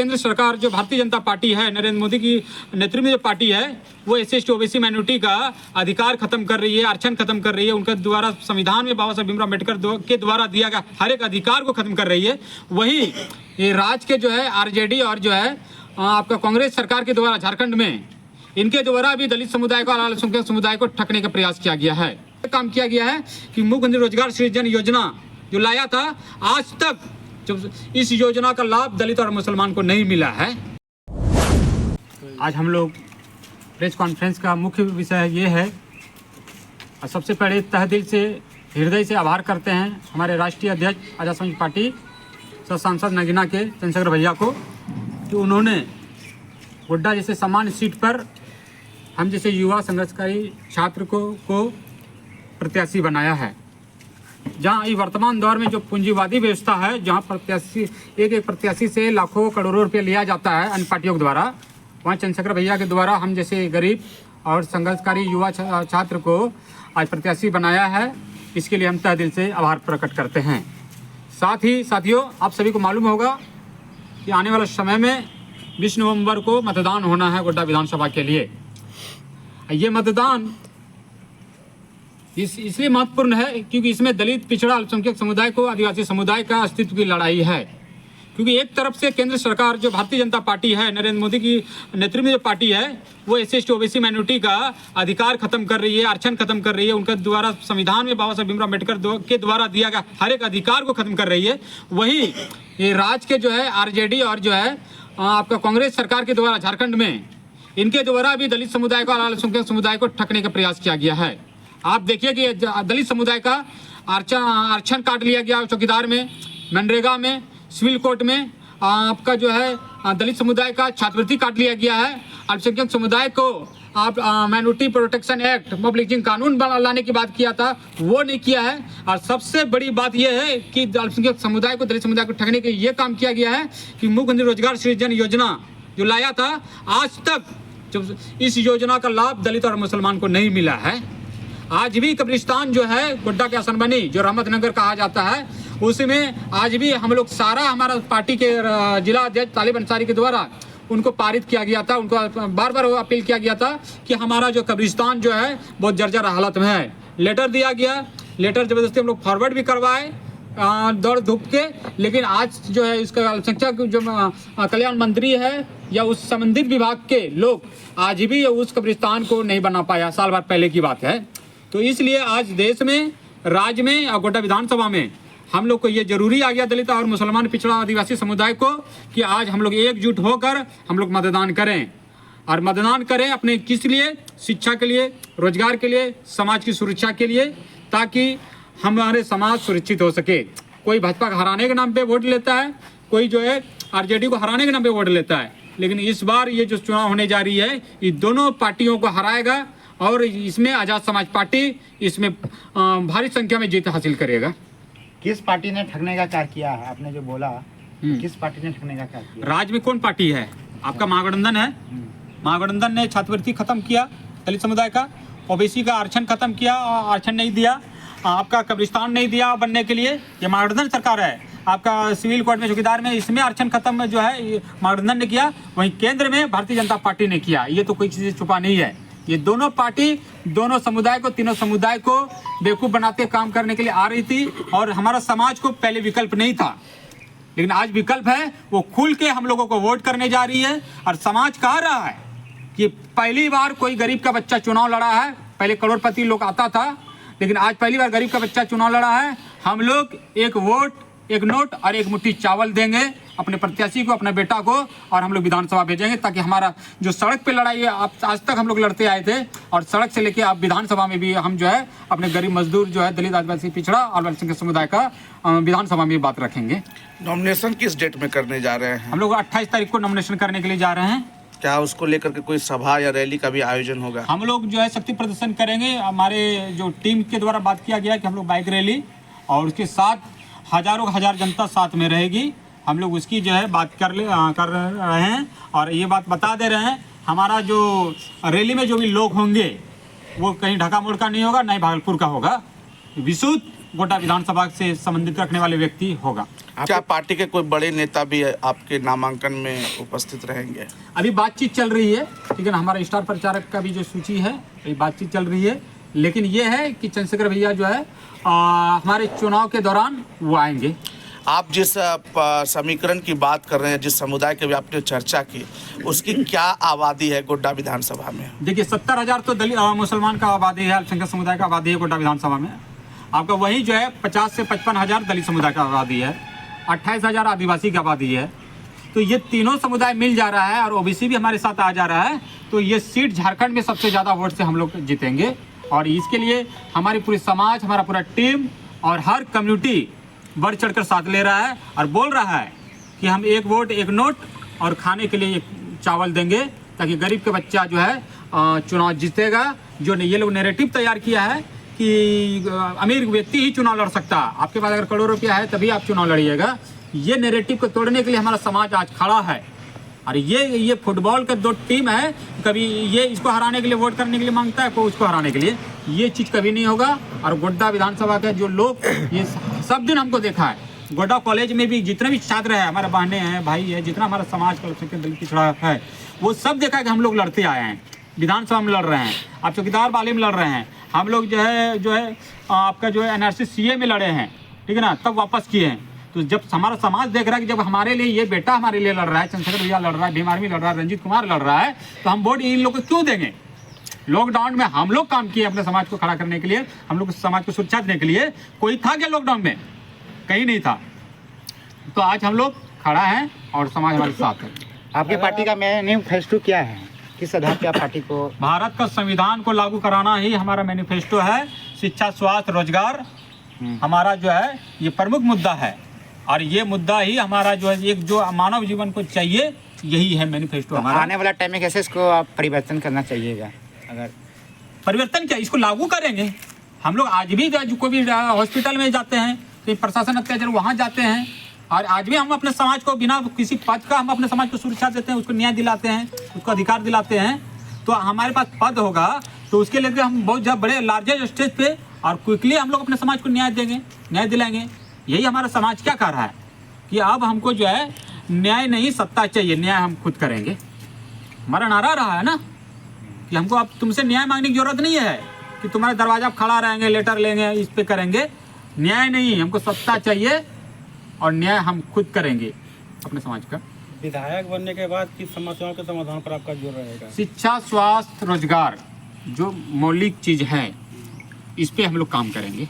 केंद्र सरकार जो भारतीय जनता पार्टी है, नरेंद्र मोदी की नेतृत्व में जो पार्टी है, वो SC OBC माइनॉरिटी का अधिकार खत्म कर रही है, आरक्षण खत्म कर रही है। उनके द्वारा संविधान में बाबा साहब भीमराव अम्बेडकर के द्वारा दिया गया हर एक अधिकार को खत्म कर रही है। वहीं ये राज्य के जो है RJD और जो है आपका कांग्रेस सरकार के द्वारा झारखंड में इनके द्वारा भी दलित समुदाय को और अल्पसंख्यक समुदाय को ठगने का प्रयास किया गया है। काम किया गया है कि मुख्यमंत्री रोजगार सृजन योजना जो लाया था, आज तक जो इस योजना का लाभ दलित और मुसलमान को नहीं मिला है। आज हम लोग प्रेस कॉन्फ्रेंस का मुख्य विषय ये है, और सबसे पहले तहे दिल से हृदय से आभार करते हैं हमारे राष्ट्रीय अध्यक्ष आजाद समाज पार्टी सांसद नगीना के चंद्रशेखर भैया को, कि उन्होंने गोड्डा जैसे सामान्य सीट पर हम जैसे युवा संघर्षकारी छात्र को प्रत्याशी बनाया है। जहां इस वर्तमान दौर में जो पूंजीवादी व्यवस्था है, जहां प्रत्याशी एक प्रत्याशी से लाखों करोड़ों रुपये लिया जाता है अन्य पार्टियों के द्वारा, वहां चंद्रशेखर भैया के द्वारा हम जैसे गरीब और संघर्षकारी युवा छात्र को आज प्रत्याशी बनाया है। इसके लिए हम तहे दिल से आभार प्रकट करते हैं। साथ ही साथियों, आप सभी को मालूम होगा कि आने वाले समय में 20 नवंबर को मतदान होना है गोड्डा विधानसभा के लिए। ये मतदान इसलिए महत्वपूर्ण है क्योंकि इसमें दलित, पिछड़ा, अल्पसंख्यक समुदाय को, आदिवासी समुदाय का अस्तित्व की लड़ाई है। क्योंकि एक तरफ से केंद्र सरकार जो भारतीय जनता पार्टी है, नरेंद्र मोदी की नेतृत्व में जो पार्टी है, वो SC OBC माइनॉरिटी का अधिकार खत्म कर रही है, आरक्षण खत्म कर रही है। उनके द्वारा संविधान में बाबा साहब भीमराव अम्बेडकर के द्वारा दिया गया हर एक अधिकार को खत्म कर रही है। वहीं ये राज्य के जो है RJD और जो है आपका कांग्रेस सरकार के द्वारा झारखंड में इनके द्वारा भी दलित समुदाय को और अल्पसंख्यक समुदाय को ठगने का प्रयास किया गया है। आप देखिए कि दलित समुदाय का आरक्षण काट लिया गया चौकीदार में, मनरेगा में, सिविल कोर्ट में। आपका जो है दलित समुदाय का छात्रवृत्ति काट लिया गया है। अल्पसंख्यक समुदाय को आप माइनॉरिटी प्रोटेक्शन एक्ट, पब्लिशिंग कानून लाने की बात किया था, वो नहीं किया है। और सबसे बड़ी बात यह है कि अल्पसंख्यक समुदाय को, दलित समुदाय को ठगने के लिए काम किया गया है कि मुख्यमंत्री रोजगार सृजन योजना जो लाया था, आज तक जो इस योजना का लाभ दलित और मुसलमान को नहीं मिला है। आज भी कब्रिस्तान जो है गोड्डा के असनबनी, जो रहमतनगर कहा जाता है, उसमें आज भी हम लोग सारा हमारा पार्टी के जिला अध्यक्ष तालिब अंसारी के द्वारा उनको पारित किया गया था। उनको बार बार अपील किया गया था कि हमारा जो कब्रिस्तान जो है बहुत जर्जर हालत में है। लेटर दिया गया, लेटर जबरदस्ती हम लोग फॉरवर्ड भी करवाए दौड़ धूप के। लेकिन आज जो है इसका अल्पसंख्यक जो कल्याण मंत्री है या उस संबंधित विभाग के लोग आज भी उस कब्रिस्तान को नहीं बना पाया। साल भर पहले की बात है। तो इसलिए आज देश में, राज्य में और गोड्डा विधानसभा में हम लोग को ये जरूरी आ गया, दलित और मुसलमान, पिछड़ा, आदिवासी समुदाय को, कि आज हम लोग एकजुट होकर हम लोग मतदान करें। और मतदान करें अपने किस लिए? शिक्षा के लिए, रोजगार के लिए, समाज की सुरक्षा के लिए, ताकि हमारे समाज सुरक्षित हो सके। कोई भाजपा को हराने के नाम पे वोट लेता है, कोई जो है RJD को हराने के नाम पे वोट लेता है। लेकिन इस बार ये जो चुनाव होने जा रही है, ये दोनों पार्टियों को हराएगा और इसमें आजाद समाज पार्टी इसमें भारी संख्या में जीत हासिल करेगा। किस पार्टी ने ठगने का कार्य किया है? आपने जो बोला, किस पार्टी ने ठगने का कार्य किया? राज्य में कौन पार्टी है? आपका महागठबंधन है। महागठबंधन ने छात्रवृत्ति खत्म किया दलित समुदाय का, OBC का आरक्षण खत्म किया, आरक्षण नहीं दिया, आपका कब्रिस्तान नहीं दिया बनने के लिए। ये महागठबंधन सरकार है। आपका सिविल कोर्ट में चौकीदार में, इसमें आरक्षण खत्म जो है महागठबंधन ने किया। वहीं केंद्र में भारतीय जनता पार्टी ने किया। ये तो कोई चीज़ छुपा नहीं है। ये दोनों पार्टी दोनों समुदाय को, तीनों समुदाय को बेवकूफ़ बनाते काम करने के लिए आ रही थी। और हमारा समाज को पहले विकल्प नहीं था, लेकिन आज विकल्प है। वो खुल के हम लोगों को वोट करने जा रही है। और समाज कह रहा है कि पहली बार कोई गरीब का बच्चा चुनाव लड़ा है। पहले करोड़पति लोग आता था, लेकिन आज पहली बार गरीब का बच्चा चुनाव लड़ा है। हम लोग एक वोट, एक नोट और एक मुट्ठी चावल देंगे अपने प्रत्याशी को, अपने बेटा को, और हम लोग विधानसभा भेजेंगे, ताकि हमारा जो सड़क पे लड़ाई है, आज तक हम लोग लड़ते आए थे, और सड़क से लेके आप विधानसभा में भी हम जो है अपने गरीब मजदूर जो है, दलित, आदिवासी, पिछड़ा और अल्पसंख्यक समुदाय का विधानसभा में बात रखेंगे। नॉमिनेशन किस डेट में करने जा रहे हैं? हम लोग 28 तारीख को नॉमिनेशन करने के लिए जा रहे हैं। क्या उसको लेकर के कोई सभा या रैली का भी आयोजन होगा? हम लोग जो है शक्ति प्रदर्शन करेंगे। हमारे जो टीम के द्वारा बात किया गया कि हम लोग बाइक रैली, और उसके साथ हजारों हजार जनता साथ में रहेगी। हम लोग उसकी जो है बात कर रहे हैं, और ये बात बता दे रहे हैं, हमारा जो रैली में जो भी लोग होंगे वो कहीं ढाका मोड़ का नहीं होगा, ना ही भागलपुर का होगा। विशुद्ध गोड्डा विधानसभा से संबंधित रखने वाले व्यक्ति होगा। क्या पार्टी के कोई बड़े नेता भी आपके नामांकन में उपस्थित रहेंगे? अभी बातचीत चल रही है, ठीक है ना। हमारा स्टार प्रचारक का भी जो सूची है अभी बातचीत चल रही है, लेकिन ये है कि चंद्रशेखर भैया जो है हमारे चुनाव के दौरान वो आएंगे। आप जिस समीकरण की बात कर रहे हैं, जिस समुदाय की भी आपने चर्चा की, उसकी क्या आबादी है गोड्डा विधानसभा में? देखिए 70,000 तो दलित मुसलमान का आबादी है, अल्पसंख्यक समुदाय का आबादी है गोड्डा विधानसभा में। आपका वही जो है 50 से 55,000 दलित समुदाय का आबादी है, 28,000 आदिवासी की आबादी है। तो ये तीनों समुदाय मिल जा रहा है और ओबीसी भी हमारे साथ आ जा रहा है, तो ये सीट झारखंड में सबसे ज़्यादा वोट से हम लोग जीतेंगे। और इसके लिए हमारी पूरी समाज, हमारा पूरा टीम और हर कम्युनिटी बढ़ चढ़कर साथ ले रहा है और बोल रहा है कि हम एक वोट एक नोट और खाने के लिए एक चावल देंगे, ताकि गरीब के बच्चा जो है चुनाव जीतेगा। जो ये लोग नैरेटिव तैयार किया है कि अमीर व्यक्ति ही चुनाव लड़ सकता है, आपके पास अगर करोड़ रुपया है तभी आप चुनाव लड़िएगा, ये नैरेटिव को तोड़ने के लिए हमारा समाज आज खड़ा है। और ये फुटबॉल का दो टीम है, कभी ये इसको हराने के लिए वोट करने के लिए मांगता है, कोई उसको हराने के लिए। ये चीज़ कभी नहीं होगा। और गोड्डा विधानसभा के जो लोग ये सब दिन हमको देखा है, गोड्डा कॉलेज में भी जितने भी छात्र हैं, हमारे बहनें हैं, भाई है, जितना हमारा समाज का दलित पिछड़ा है, वो सब देखा है कि हम लोग लड़ते आए हैं, विधानसभा में लड़ रहे हैं, आप चौकीदार वाले में लड़ रहे हैं, हम लोग जो है आपका जो है NRC CA में लड़े हैं, ठीक है ना, तब वापस किए हैं। तो जब हमारा समाज देख रहा है कि जब हमारे लिए ये बेटा हमारे लिए लड़ रहा है, चंद्रशेखर भैया लड़ रहा है, भीम आर्मी लड़ रहा है, रंजीत कुमार लड़ रहा है, तो हम वोट इन लोग को क्यों देंगे? लॉकडाउन में हम लोग काम किए अपने समाज को खड़ा करने के लिए, हम लोग समाज को सुरक्षा देने के लिए। कोई था क्या लॉकडाउन में? कहीं नहीं था। तो आज हम लोग खड़ा हैं और समाज हमारे साथ है। आपकी पार्टी का मैनिफेस्टो क्या है? किस आधार पे आप पार्टी को? भारत का संविधान को लागू कराना ही हमारा मैनिफेस्टो है। शिक्षा, स्वास्थ्य, रोजगार हमारा जो है ये प्रमुख मुद्दा है, और ये मुद्दा ही हमारा जो है एक जो मानव जीवन को चाहिए, यही है मैनिफेस्टो हमारा। आने वाला टाइम में कैसे इसको आप परिवर्तन करना चाहिएगा? अगर परिवर्तन क्या, इसको लागू करेंगे। हम लोग आज भी कोई भी हॉस्पिटल में जाते हैं तो प्रशासन अत्याचार वहाँ जाते हैं, और आज भी हम अपने समाज को बिना किसी पद का हम अपने समाज को सुरक्षा देते हैं, उसको न्याय दिलाते हैं, उसको अधिकार दिलाते हैं। तो हमारे पास पद होगा तो उसके लिए हम बहुत बड़े लार्जेस्ट स्टेज पे और क्विकली हम लोग अपने समाज को न्याय देंगे, न्याय दिलाएंगे। यही हमारा समाज क्या कर रहा है कि अब हमको जो है न्याय नहीं सत्ता चाहिए, न्याय हम खुद करेंगे। हमारा नारा रहा है ना कि हमको अब तुमसे न्याय मांगने की जरूरत नहीं है कि तुम्हारे दरवाजा पर खड़ा रहेंगे, लेटर लेंगे, इस पे करेंगे। न्याय नहीं, हमको सत्ता चाहिए और न्याय हम खुद करेंगे अपने समाज का। विधायक बनने के बाद किस समस्याओं के समाधान पर आपका जोर रहेगा? शिक्षा, स्वास्थ्य, रोजगार जो मौलिक चीज है, इस पे हम लोग काम करेंगे।